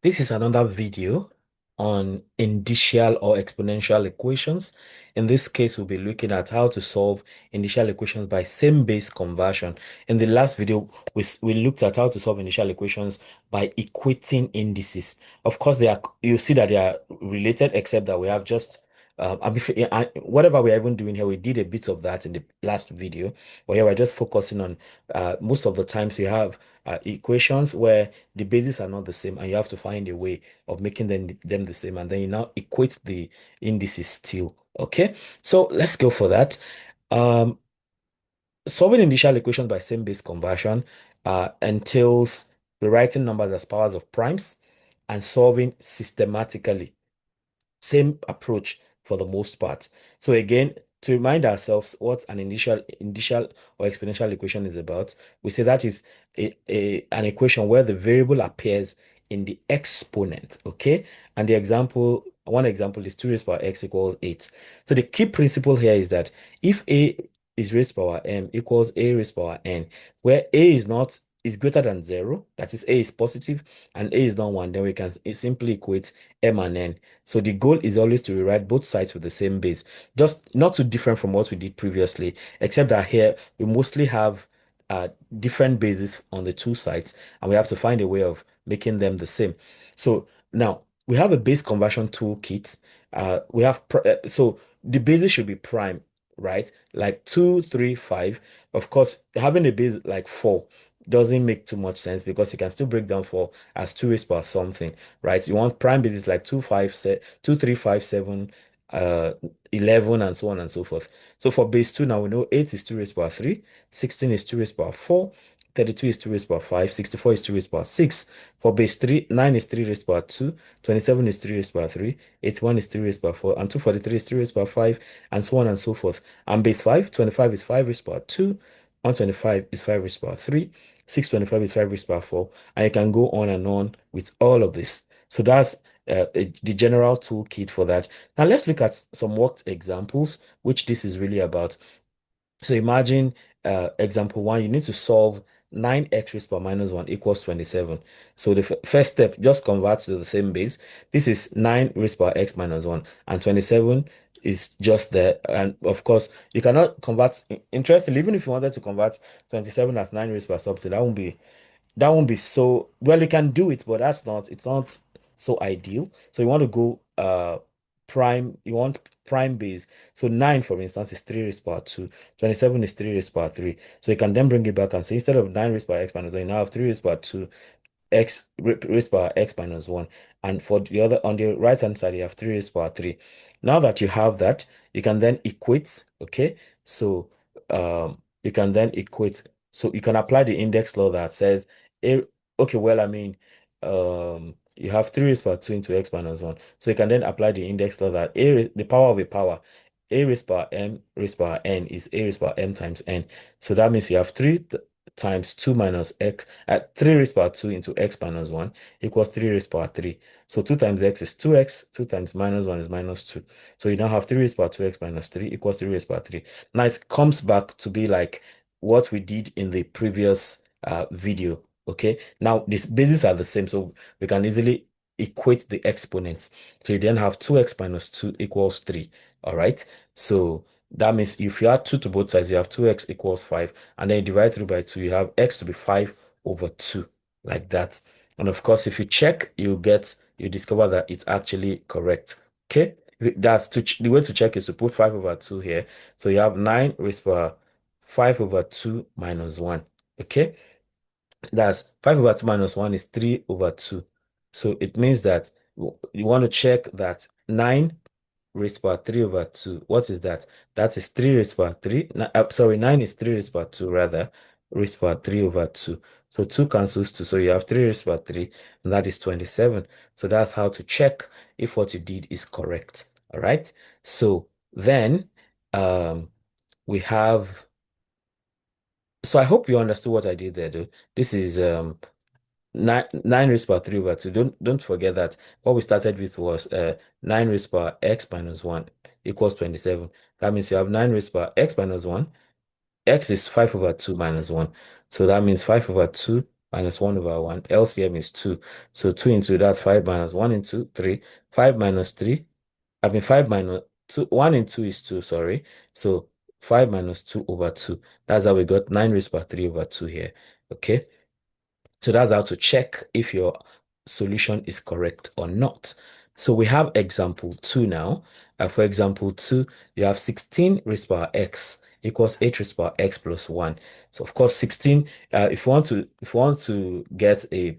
This is another video on indicial or exponential equations. In this case, we'll be looking at how to solve indicial equations by same base conversion. In the last video, we looked at how to solve indicial equations by equating indices. Of course, you see that they are related, except that we have just whatever we're even doing here, we did a bit of that in the last video. But here we're just focusing on most of the times you have equations where the bases are not the same and you have to find a way of making them the same, and then you now equate the indices still. Okay, so let's go for that. um Solving initial equations by same base conversion entails rewriting numbers as powers of primes and solving systematically. Same approach for the most part. So again, to remind ourselves what an initial or exponential equation is about, we say that is an equation where the variable appears in the exponent, okay? And one example is 2 raised to power x equals 8. So the key principle here is that if a is raised to power m equals a raised to power n, where a is greater than 0, that is a is positive and a is not 1, then we can simply equate m and n. So the goal is always to rewrite both sides with the same base, just not too different from what we did previously, except that here we mostly have different bases on the two sides, and we have to find a way of making them the same. So now we have a base conversion toolkit. So the bases should be prime, right? Like 2, 3, 5. Of course, having a base like 4 doesn't make too much sense because you can still break down 4 as 2 raised by something, right? You want prime bases like 2, 5, 2, 3, 5, 7, 11, and so on and so forth. So for base 2, now we know 8 is 2 raised by 3, 16 is 2 raised by 4, 32 is 2 raised by 5, 64 is 2 raised by 6. For base 3, 9 is 3 raised by 2, 27 is 3 raised by 3, 81 is 3 raised by 4, and 243 is 3 raised by 5, and so on and so forth. And base 5, 25 is 5 raised by 2, 125 is 5 raised by 3, 625 is 5 raised by 4, and you can go on with all of this. So that's the general toolkit for that. Now let's look at some worked examples, which this is really about. So imagine example 1, you need to solve 9x raised by minus 1 equals 27. So the first step, just convert to the same base. This is 9 raised by x minus 1, and 27 is just there. And of course, you cannot convert, interestingly, even if you wanted to convert 27 as 9 raised by something, that won't be so well. You can do it, but it's not so ideal. So you want to go prime, you want prime base. So 9, for instance, is 3 raised by 2, 27 is 3 raised by 3. So you can then bring it back and say instead of 9 raised by x minus 1, you now have 3 raised by 2 x raised by x minus 1. And for the other, on the right hand side, you have 3 raised by 3. Now that you have that, you can then equate. Okay, so you can then equate. So you can apply the index law that says a, okay, well, I mean, you have 3 raised by 2 into x minus 1. So you can then apply the index law that the power of a power, a raised by m raised by n is a raised by m times n. So that means you have 3 times 2 minus x at 3 raised by 2 into x minus 1 equals 3 raised by 3. So 2 times x is 2x, 2 times minus 1 is minus 2. So you now have 3 raised by 2x minus 3 equals 3 raised by 3. Now it comes back to be like what we did in the previous video. Okay, now these bases are the same, so we can easily equate the exponents. So you then have 2x minus 2 equals 3. All right, so that means if you add 2 to both sides, you have 2x equals 5, and then you divide through by 2, you have x to be 5 over 2, like that. And of course, if you check, you discover that it's actually correct. Okay, the way to check is to put 5 over 2 here. So you have 9 raised by 5 over 2 minus 1. Okay, that's 5 over 2 minus 1 is 3 over 2. So it means that you want to check that 9 raised by 3 over 2. What is that? That is 3 raised by 3. Sorry, 9 is 3 raised by 2, rather, raised by 3 over 2. So 2 cancels 2. So you have 3 raised by 3, and that is 27. So that's how to check if what you did is correct. All right. So then we have, so I hope you understood what I did there, though. This is 9 raised by 3 over 2. Don't forget that what we started with was 9 raised by x minus 1 equals 27. That means you have 9 raised by x minus 1. X is 5 over 2 minus 1. So that means 5 over 2 minus 1 over 1. LCM is 2. So 2 into that's 5 minus 1 into 3. 5 minus 3. I mean 5 minus 2. 1 into 2 is 2, sorry. So 5 minus 2 over 2. That's how we got 9 raised by 3 over 2 here. Okay. So that's how to check if your solution is correct or not. So we have example 2 now. For example 2, you have 16 raised by x equals 8 raised by x plus 1. So of course 16, if you want to get a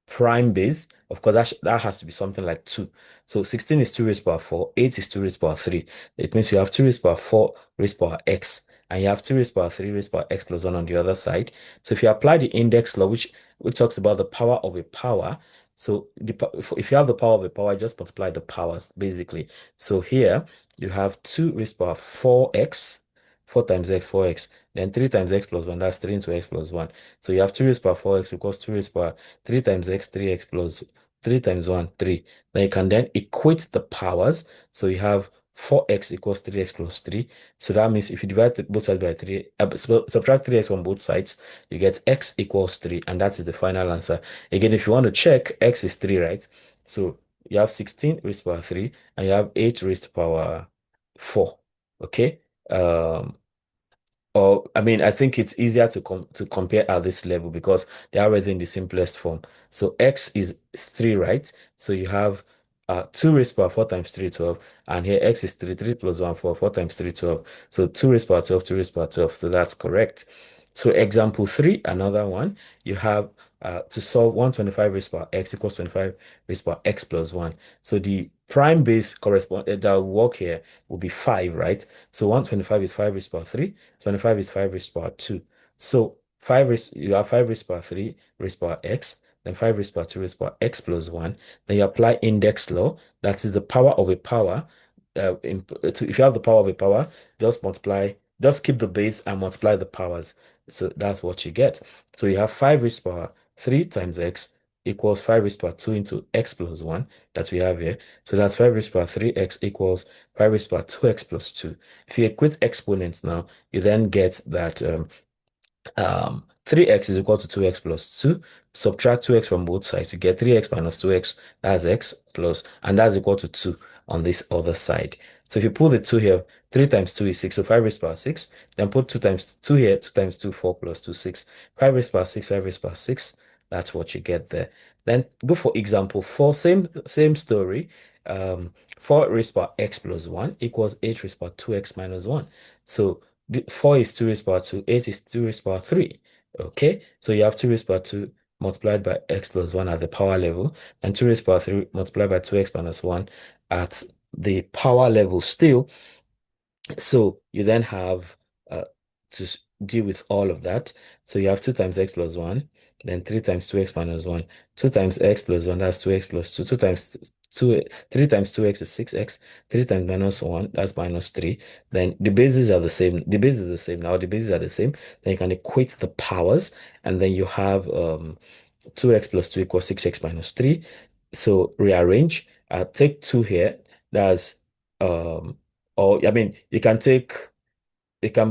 prime base, of course, that has to be something like 2. So 16 is 2 raised power 4, 8 is 2 raised power 3. It means you have 2 raised power 4 raised power x, and you have 2 raised power 3 raised power x plus 1 on the other side. So if you apply the index law, which talks about the power of a power, so if you have the power of a power, just multiply the powers, basically. So here, you have 2 raised power 4x, 4 times x, 4x, then 3 times x plus 1, that's 3 into x plus 1. So you have 2 raised power 4x equals 2 raised power 3 times x, 3x plus 3 times 1, 3. Then you can then equate the powers. So you have 4x equals 3x plus 3. So that means if you divide both sides by 3, subtract 3x from both sides, you get x equals 3. And that is the final answer. Again, if you want to check, x is 3, right? So you have 16 raised to power 3, and you have 8 raised to power 4. Okay. Or I mean, I think it's easier to compare at this level because they're already in the simplest form. So x is 3, right? So you have 2 raised to power 4 times 3, 12. And here x is 3, 3 plus 1, 4, 4 times 3, 12. So 2 raised to power 12, 2 raised to power 12. So that's correct. So example 3, another one, you have to solve 125 raised to power x equals 25 raised to power x plus 1. So the prime base correspond that will work here will be 5, right? So 125 is 5 raised to power 3. 25 is 5 raised to power 2. So you have 5 raised to power 3 raised to power x, then 5 raised to power 2 raised to power x plus 1. Then you apply index law, that is the power of a power. If you have the power of a power, just keep the base and multiply the powers. So that's what you get. So you have 5 raised to power 3 times x equals 5 raised to power 2 into x plus 1 that we have here. So that's 5 raised to power 3x equals 5 raised to power 2x plus 2. If you equate exponents now, you then get that 3x is equal to 2x plus 2. Subtract 2x from both sides, you get 3x minus 2x, that's x plus, and that's equal to 2 on this other side. So if you put the 2 here, 3 times 2 is 6, so 5 raised to power 6. Then put 2 times 2 here, 2 times 2, 4 plus 2, 6. 5 raised to power 6, 5 raised to power 6. That's what you get there. Then go for example 4, same story. 4 raised to power x plus 1 equals 8 raised to power 2x minus 1. So 4 is 2 raised to power 2, 8 is 2 raised to power 3. Okay, so you have 2 raised to power 2 multiplied by x plus 1 at the power level, and 2 raised to power 3 multiplied by 2x minus 1 at the power level still. So you then have to deal with all of that. So you have 2 times x plus 1, then 3 times 2x minus 1, 2 times x plus 1, that's 2x plus 2, 2 times 2, 3 times 2x is 6x, 3 times minus 1, that's minus 3. Then the bases are the same. The base is the same now. The bases are the same. Then you can equate the powers, and then you have 2x plus 2 equals 6x minus 3. So rearrange, take 2 here, that's or I mean, you can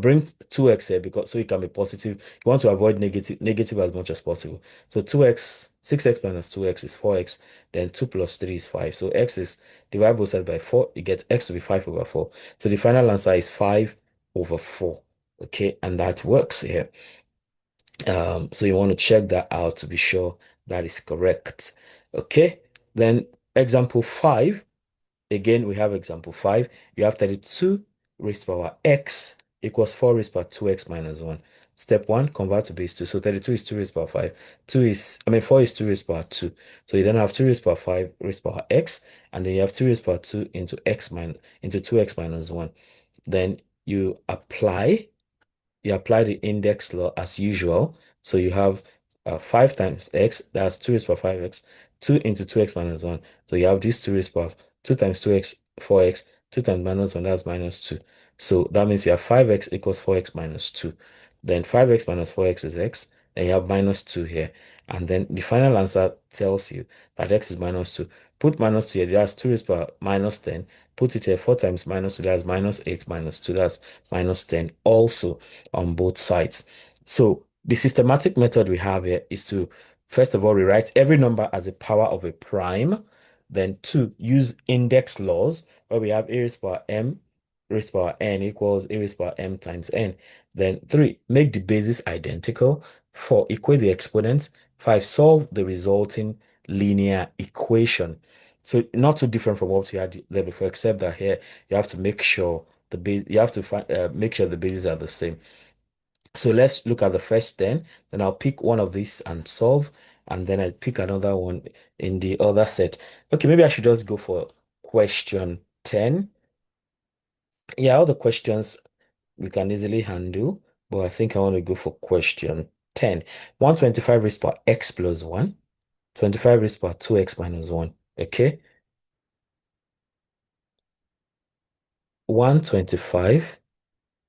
bring 2x here because so it can be positive. You want to avoid negative as much as possible. So 2x, 6x minus 2x is 4x, then 2 plus 3 is 5. So x is divide both sides by 4, you get x to be 5 over 4. So the final answer is 5 over 4. Okay, and that works here. So you want to check that out to be sure that is correct. Okay, then example 5. Again, we have example 5. You have 32 raised to power x equals 4 raised to power 2x minus 1. Step 1, convert to base 2. So 32 is 2 raised to power 5. 4 is 2 raised to power 2. So you then have 2 raised to power 5 raised to power x, and then you have 2 raised to power 2 into 2x minus 1. Then you apply the index law as usual. So you have 5 times x, that's 2 raised to power 5x, 2 into 2x minus 1. So you have this 2 raised to power 2 times 2x, 4x, 2 times minus 1, that's minus 2. So that means you have 5x equals 4x minus 2. Then 5x minus 4x is x. Then you have minus 2 here. And then the final answer tells you that x is minus 2. Put minus 2 here, that's 2 raised to power minus 10. Put it here, 4 times minus 2, that's minus 8 minus 2, that's minus 10 also on both sides. So the systematic method we have here is to, first of all, rewrite every number as a power of a prime. Then two, use index laws where we have a raised power m raised power n equals a raised power m times n. Then three, make the bases identical. Four, equate the exponents. Five, solve the resulting linear equation. So not too different from what we had there before, except that here you have to make sure the base you have to find make sure the bases are the same. So let's look at the first 10. Then I'll pick one of these and solve, and then I pick another one in the other set. Okay, maybe I should just go for question 10. Yeah, all the questions we can easily handle, but I think I want to go for question 10. 125 raised per x plus 1, 25 raised per 2x minus 1. Okay, 125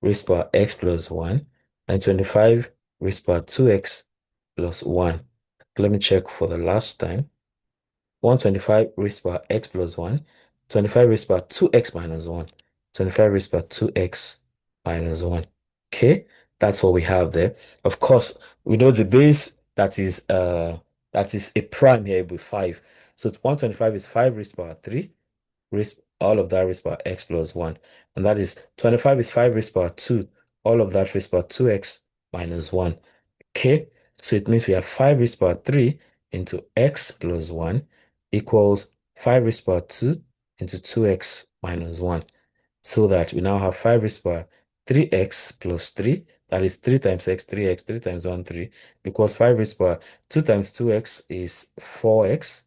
raised per x plus 1 and 25 raised per 2x plus 1. Let me check for the last time. 125 raised per x plus 1, 25 raised per 2x minus 1, 25 raised per 2x minus 1. Okay, that's what we have there. Of course, we know the base that is a prime here will be 5. So 125 is 5 raised per 3, raised all of that raised by x plus 1. And that is 25 is 5 raised by 2. All of that raised by 2x minus 1. Okay, so it means we have 5 raised by 3 into x plus 1 equals 5 raised by 2 into 2x minus 1. So that we now have 5 raised by 3x plus 3. That is 3 times x, 3x, 3 times 1, 3. Because 5 raised by 2 times 2x is 4x.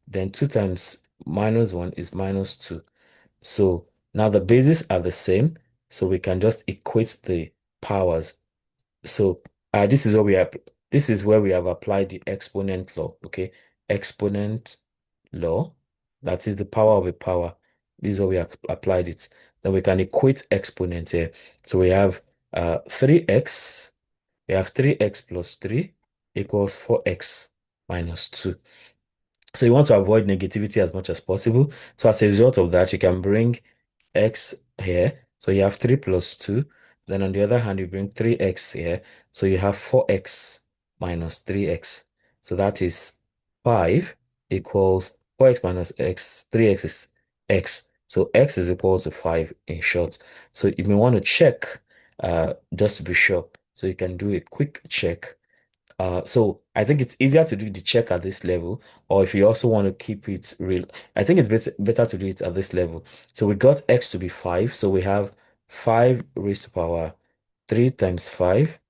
Then 2 times minus 1 is minus 2. So now the bases are the same, so we can just equate the powers. So this is where we have applied the exponent law. Okay, exponent law. That is the power of a power. This is where we have applied it. Then we can equate exponents here. So we have 3x. We have 3x plus 3 equals 4x minus 2. So you want to avoid negativity as much as possible. So as a result of that, you can bring x here. So you have 3 plus 2. Then on the other hand, you bring 3x here. So you have 4x minus 3x. So that is 5 equals 4x minus x. 3x is x. So x is equal to 5 in short. So you may want to check just to be sure. So you can do a quick check. So I think it's easier to do the check at this level, or if you also want to keep it real, I think it's better to do it at this level. So we got x to be 5, so we have 5 raised to power 3 times 5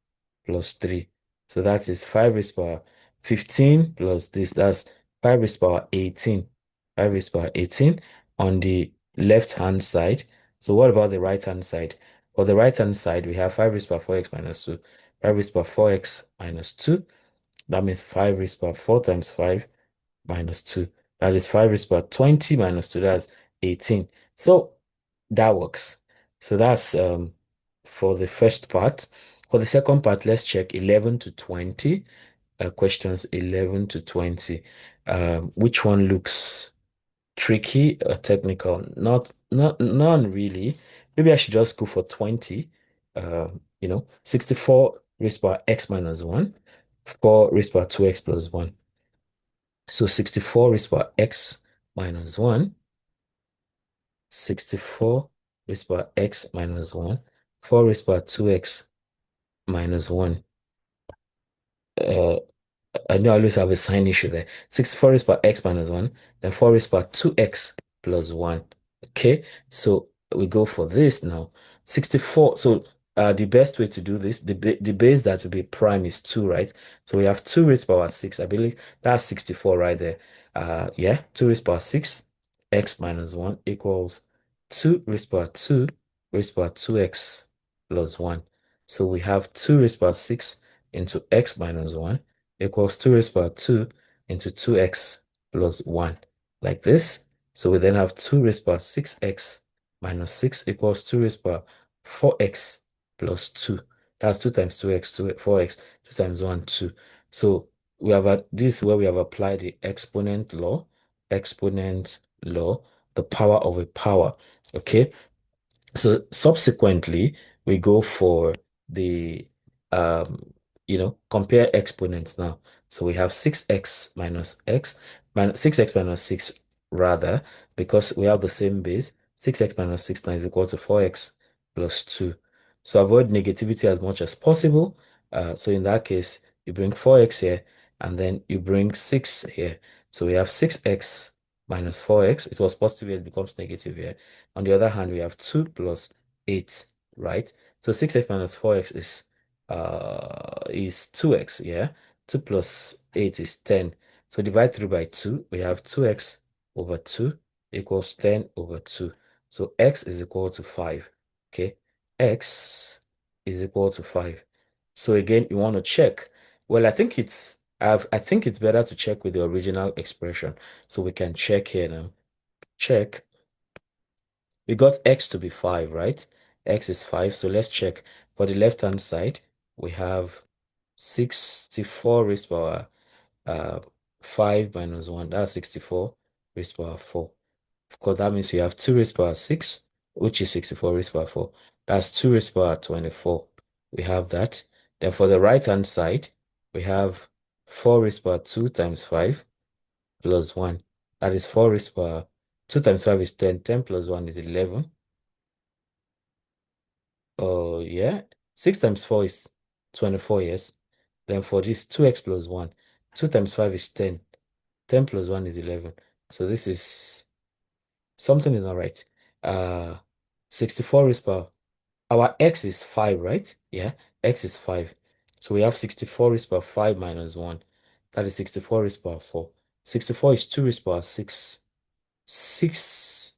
plus 3. So that is 5 raised to power 15 plus this, that's 5 raised to power 18. 5 raised to power 18 on the left-hand side. So what about the right-hand side? For the right-hand side, we have 5 raised to power 4x minus 2. 5 raised to power 4x minus 2. That means 5 raised to power 4 times 5 minus 2. That is 5 raised to power 20 minus 2. That's 18. So that works. So that's for the first part. For the second part, let's check 11 to 20. Questions 11 to 20. Which one looks tricky or technical? None really. Maybe I should just go for 20. 64 raised to power x minus 1. 4 raised to power 2x plus 1. So 64 raised to power x minus 1. 64 raised to power x minus 1. 4 raised to power 2x minus 1. Uh, I know I always have a sign issue there. 64 raised by x minus 1, then 4 raised by 2x plus 1. Okay, so we go for this now. 64. So the best way to do this, the base that will be prime is 2, right? So we have 2 raised power 6. I believe that's 64 right there. Yeah, 2 raised power 6, x minus 1 equals 2 raised power 2 raised power 2x plus 1. So we have 2 raised power 6 into x minus 1 equals 2 raised by 2 into 2x plus 1, like this. So we then have 2 raised by 6x minus 6 equals 2 raised by 4x plus 2. That's 2 times 2x, 4x, 2 times 1, 2. So we have this is where we have applied the exponent law, the power of a power. Okay. So subsequently, we go for the compare exponents now. So we have 6x minus x, minus 6x minus 6 rather, because we have the same base. 6x minus 6 now is equal to 4x plus 2. So avoid negativity as much as possible. So in that case, you bring 4x here, and then you bring 6 here. So we have 6x minus 4x. It was positive here, it becomes negative here. On the other hand, we have 2 plus 8, right? So 6x minus 4x is 2x, yeah? 2 plus 8 is 10. So divide through by 2, we have 2x over 2 equals 10 over 2. So x is equal to 5, okay? X is equal to 5. So again, you want to check. Well, I think it's better to check with the original expression. So we can check here now. Check. We got x to be 5, right? X is 5. So let's check. For the left-hand side, we have 64 raised to power uh, 5 minus 1. That's 64 raised to power 4. Of course, that means you have 2 raised to power 6, which is 64 raised to power 4. That's 2 raised to power 24. We have that. Then for the right-hand side, we have 4 raised to power 2 times 5 plus 1. That is 4 raised to power 2 times 5 is 10. 10 plus 1 is 11. Oh, yeah. 6 times 4 is 24, yes. Then for this, 2x plus 1. 2 times 5 is 10. 10 plus 1 is 11. So this is, something is not right. Uh, 64 is power. Our x is 5, right? Yeah, x is 5. So we have 64 is power 5 minus 1. That is 64 is power 4. 64 is 2 is power 6. 6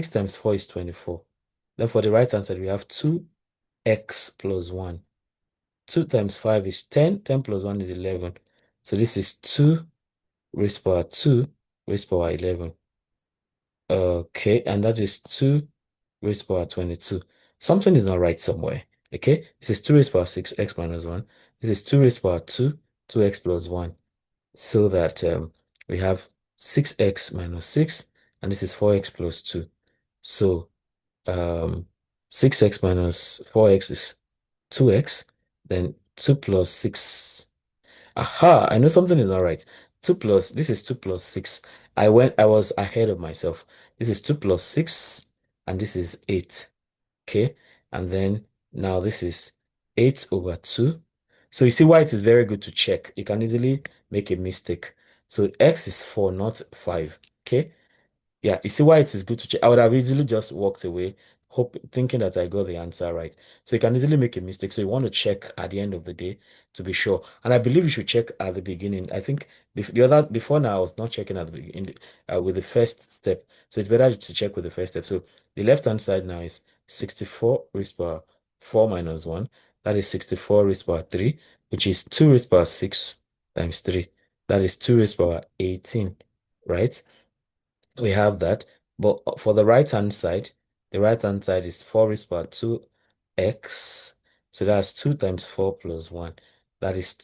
times 4 is 24. Then for the right hand side, we have 2x plus 1. 2 times 5 is 10. 10 plus 1 is 11. So this is 2 raised power 2 raised power 11. Okay, and that is 2 raised power 22. Something is not right somewhere. Okay, this is 2 raised power 6, x minus 1. This is 2 raised power 2, 2x plus 1. So that we have 6x minus 6, and this is 4x plus 2. So 6x minus 4x is 2x, then 2 plus 6. Aha, I know something is not right. 2 plus, this is 2 plus 6. I was ahead of myself. This is 2 plus 6, and this is 8. Okay, and then now this is 8 over 2. So you see why it is very good to check. You can easily make a mistake. So x is 4, not 5. Okay, yeah, you see why it is good to check. I would have easily just walked away, thinking that I got the answer right. So you can easily make a mistake. So you want to check at the end of the day to be sure. And I believe you should check at the beginning. I think before now I was not checking at the beginning with the first step. So it's better to check with the first step. So the left hand side now is 64 raised power 4 minus 1. That is 64 raised power 3, which is 2 raised power 6 times 3. That is 2 raised power 18, right? We have that. But for the right hand side is 4 raised power 2x. So that's 2 times 4 plus 1. That is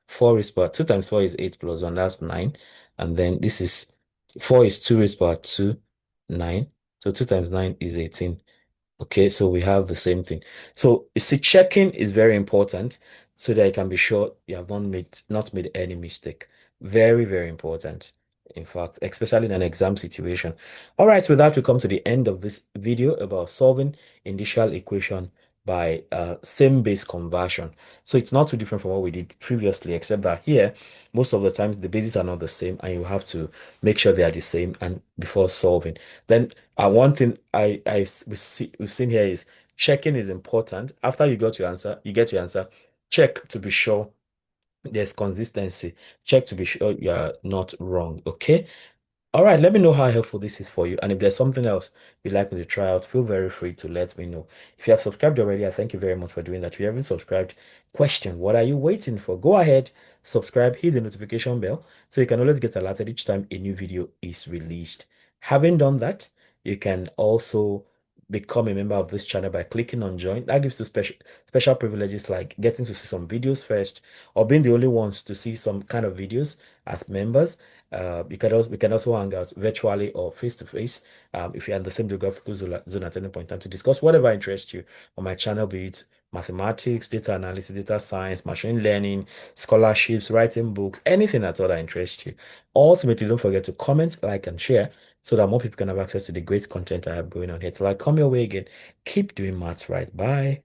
4 raised power 2 times 4 is 8 plus 1. That's 9. And then this is 4 is 2 raised power 2, 9. So 2 times 9 is 18. Okay, so we have the same thing. So you see, checking is very important so that you can be sure you have not made any mistake. Very, very important. In fact, especially in an exam situation. All right, with that, we come to the end of this video about solving initial equation by same base conversion. So it's not too different from what we did previously, except that here, most of the times the bases are not the same, and you have to make sure they are the same and before solving. Then one thing we've seen here is checking is important. After you get your answer, check to be sure there's consistency. Check to be sure you are not wrong. Okay. All right, let me know how helpful this is for you. And if there's something else you'd like me to try out, feel very free to let me know. If you have subscribed already, I thank you very much for doing that. If you haven't subscribed, question, what are you waiting for? Go ahead, subscribe, hit the notification bell so you can always get alerted each time a new video is released. Having done that, you can also become a member of this channel by clicking on join. That gives you special privileges like getting to see some videos first or being the only ones to see some kind of videos as members. We can also hang out virtually or face to face if you're in the same geographical zone at any point in time to discuss whatever interests you on my channel, be it mathematics, data analysis, data science, machine learning, scholarships, writing books, anything at all that interests you. Ultimately, don't forget to comment, like, and share so that more people can have access to the great content I have going on here. Till I come your way again, keep doing maths right. Bye.